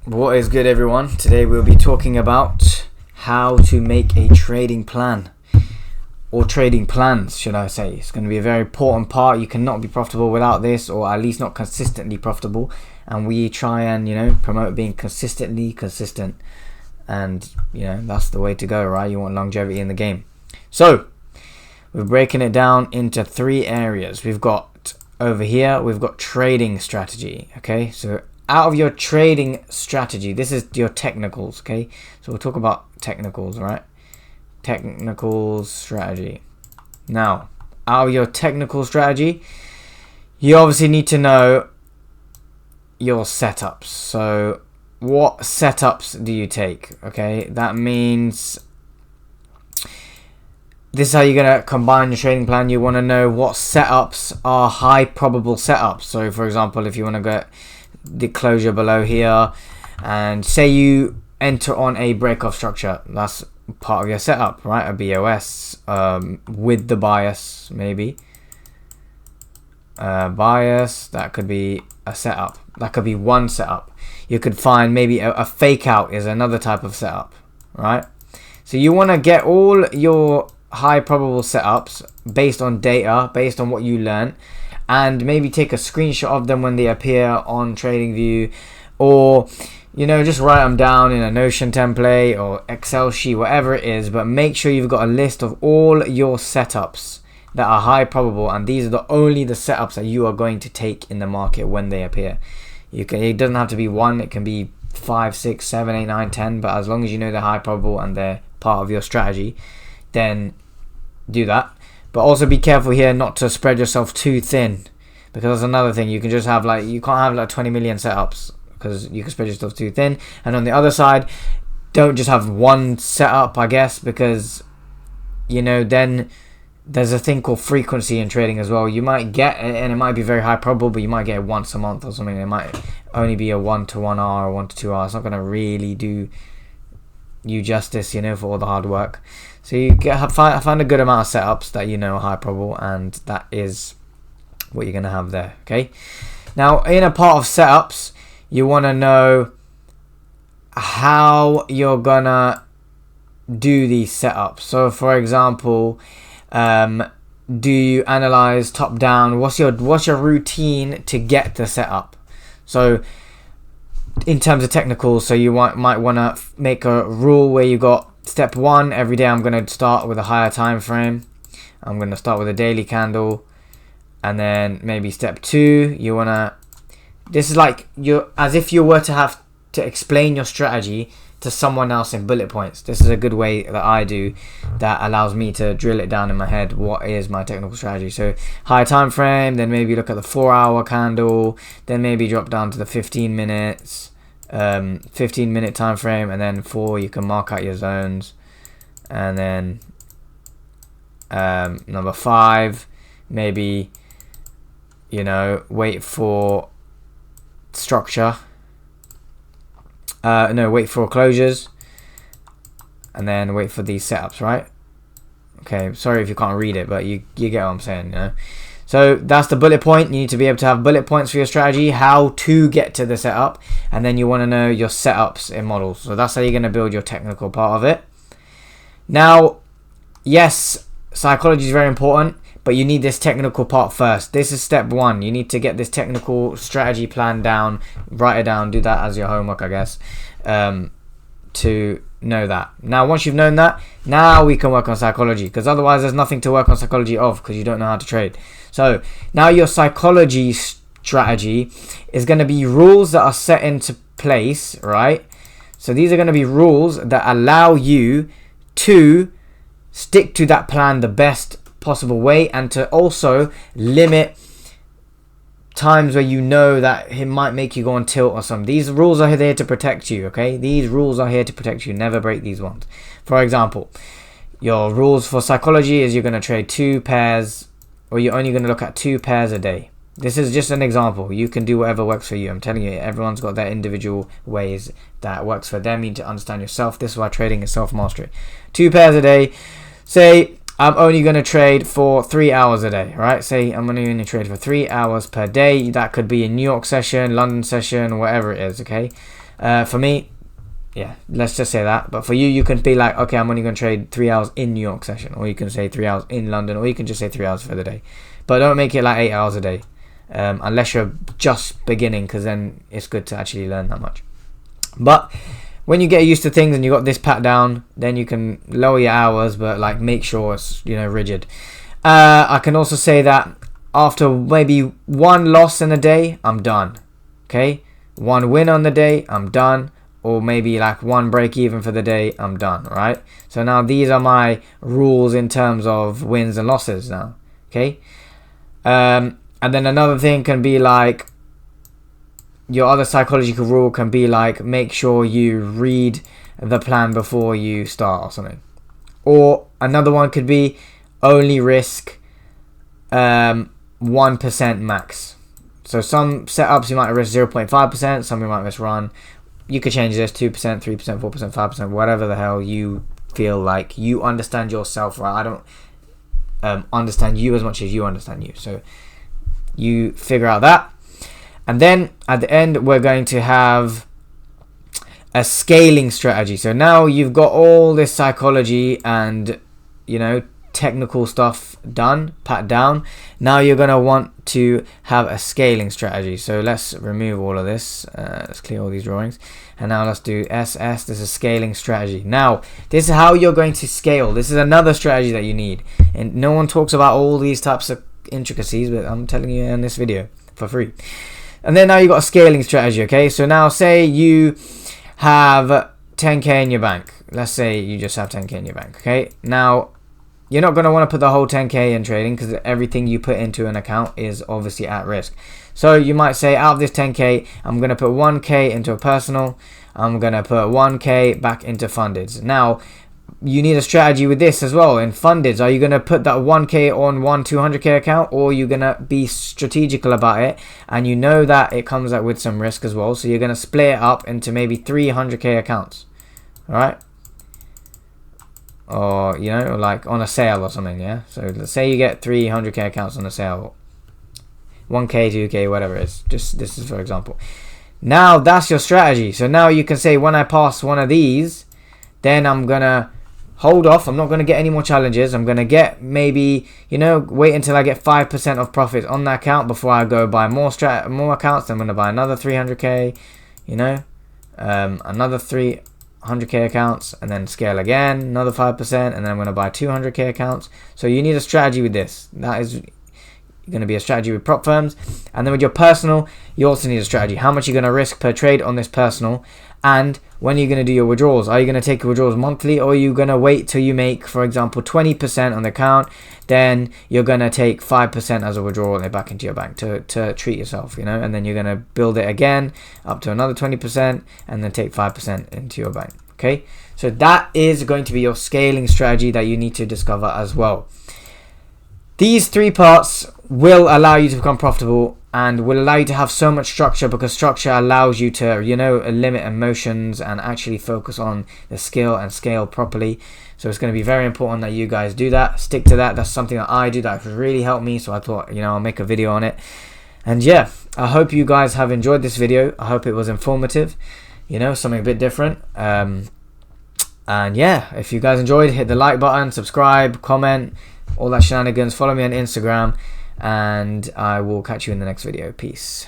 What is good, everyone? Today we'll be talking about how to make a trading plan, or trading plans should I say. It's going to be a very important part. You cannot be profitable without this, or at least not consistently profitable, and we try and promote being consistent, and that's the way to go, right? You want longevity in the game. So we're breaking it down into three areas. We've got over here, we've got trading strategy. Okay, so out of your trading strategy, this is your technicals. Okay, so we'll talk about technicals, right? Technical strategy. Now, out of your technical strategy, you obviously need to know your setups. So what setups do you take? Okay, that means this is how you're going to combine your trading plan. You want to know what setups are high probable setups. So for example, if you want to get the closure below here, and say you enter on a break-off structure, that's part of your setup, right? A BOS with the bias, maybe bias, that could be a setup. That could be one setup. You could find maybe a fake out is another type of setup, right? So you want to get all your high probable setups based on data, based on what you learn, and maybe take a screenshot of them when they appear on TradingView, or just write them down in a Notion template or Excel sheet, whatever it is. But make sure you've got a list of all your setups that are high probable, and these are only the setups that you are going to take in the market when they appear. It doesn't have to be one, it can be 5, 6, 7, 8, 9, 10, but as long as you know they're high probable and they're part of your strategy, then do that. But also be careful here not to spread yourself too thin, because that's another thing. You can just have you can't have 20 million setups, because you can spread yourself too thin. And on the other side, don't just have one setup, I guess, because then there's a thing called frequency in trading as well. You might get, and it might be very high probable, but you might get it once a month or something. It might only be a 1 to 1 hour or 1 to 2 hours. It's not going to really do you justice, for all the hard work. So you find a good amount of setups that are high probable, and that is what you're going to have there. Okay, now in a part of setups, you want to know how you're gonna do these setups. So for example, do you analyze top down? What's your routine to get the setup? So in terms of technicals, so you might want to make a rule where you got step 1, every day I'm going to start with a higher time frame. I'm going to start with a daily candle, and then maybe step 2, you want to, this is as if you were to have to explain your strategy to someone else in bullet points. This is a good way that I do that allows me to drill it down in my head. What is my technical strategy? So high time frame, then maybe look at the 4-hour candle, then maybe drop down to the 15 minutes, 15-minute time frame, and then 4, you can mark out your zones, and then number 5, maybe wait for structure. Wait for closures, and then wait for these setups, right? Okay, sorry if you can't read it, but you get what I'm saying, So that's the bullet point. You need to be able to have bullet points for your strategy, how to get to the setup, and then you want to know your setups in models. So that's how you're going to build your technical part of it. Now, yes, psychology is very important, but you need this technical part first. This is step 1. You need to get this technical strategy plan down, write it down, do that as your homework, I guess, to know that. Now, once you've known that, now we can work on psychology, because otherwise there's nothing to work on psychology of, because you don't know how to trade. So now your psychology strategy is going to be rules that are set into place, right? So these are going to be rules that allow you to stick to that plan the best possible way, and to also limit times where that it might make you go on tilt or something. These rules are there to protect you, okay? These rules are here to protect you. Never break these ones. For example, your rules for psychology is you're going to trade 2 pairs, or you're only going to look at 2 pairs a day. This is just an example. You can do whatever works for you. I'm telling you, everyone's got their individual ways that works for them. You need to understand yourself. This is why trading is self-mastery. 2 pairs a day. Say I'm only going to trade for 3 hours a day, right? Say I'm only going to trade for 3 hours per day. That could be a New York session, London session, whatever it is, okay? For me, yeah, let's just say that. But for you, you can be like, okay, I'm only going to trade 3 hours in New York session, or you can say 3 hours in London, or you can just say 3 hours for the day. But don't make it like 8 hours a day, unless you're just beginning, because then it's good to actually learn that much. But when you get used to things and you got this pat down, then you can lower your hours, but like make sure it's, you know, rigid. I can also say that after maybe 1 loss in a day, I'm done. Okay, 1 win on the day, I'm done. Or maybe like 1 break even for the day, I'm done. Right? So now these are my rules in terms of wins and losses now. Okay. And then another thing can be like, your other psychological rule can be like, make sure you read the plan before you start or something. Or another one could be only risk 1% max. So some setups you might risk 0.5%, some you might risk run. You could change this 2%, 3%, 4%, 5%, whatever the hell you feel like. You understand yourself, right? I don't understand you as much as you understand you. So you figure out that. And then at the end, we're going to have a scaling strategy. So now you've got all this psychology and, you know, technical stuff done, pat down. Now you're going to want to have a scaling strategy. So let's remove all of this. Let's clear all these drawings. And now let's do SS. This is scaling strategy. Now, this is how you're going to scale. This is another strategy that you need. And no one talks about all these types of intricacies, but I'm telling you in this video for free. And then now you've got a scaling strategy, okay? So now say you have 10k in your bank. Let's say you just have 10k in your bank, okay? Now, you're not going to want to put the whole 10k in trading because everything you put into an account is obviously at risk. So you might say, out of this 10k, I'm going to put 1k into a personal. I'm going to put 1k back into fundeds. Now, you need a strategy with this as well. In fundeds, are you going to put that 1k on one 200k account, or are you going to be strategical about it? And you know that it comes out with some risk as well. So you're going to split it up into maybe 300k accounts. All right? Or, you know, like on a sale or something, yeah? So let's say you get 300k accounts on a sale. 1k, 2k, whatever it is. Just, this is for example. Now, that's your strategy. So now you can say, when I pass one of these, then I'm going to hold off. I'm not going to get any more challenges. I'm going to get maybe, you know, wait until I get 5% of profits on that account before I go buy more accounts. Then I'm going to buy another 300k, you know, another 300k accounts, and then scale again, another 5%, and then I'm going to buy 200k accounts. So you need a strategy with this. That is going to be a strategy with prop firms. And then with your personal, you also need a strategy. How much you're going to risk per trade on this personal, and when are you going to do your withdrawals? Are you going to take your withdrawals monthly, or are you going to wait till you make, for example, 20% on the account, then you're going to take 5% as a withdrawal and back into your bank to treat yourself, you know, and then you're going to build it again up to another 20% and then take 5% into your bank. Okay, so that is going to be your scaling strategy that you need to discover as well. These 3 parts will allow you to become profitable and will allow you to have so much structure, because structure allows you to, you know, limit emotions and actually focus on the skill and scale properly. So it's going to be very important that you guys do that. Stick to that. That's something that I do that has really helped me. So I thought, you know, I'll make a video on it. And yeah, I hope you guys have enjoyed this video. I hope it was informative, you know, something a bit different. And yeah, if you guys enjoyed, hit the like button, subscribe, comment, all that shenanigans. Follow me on Instagram, and I will catch you in the next video. Peace.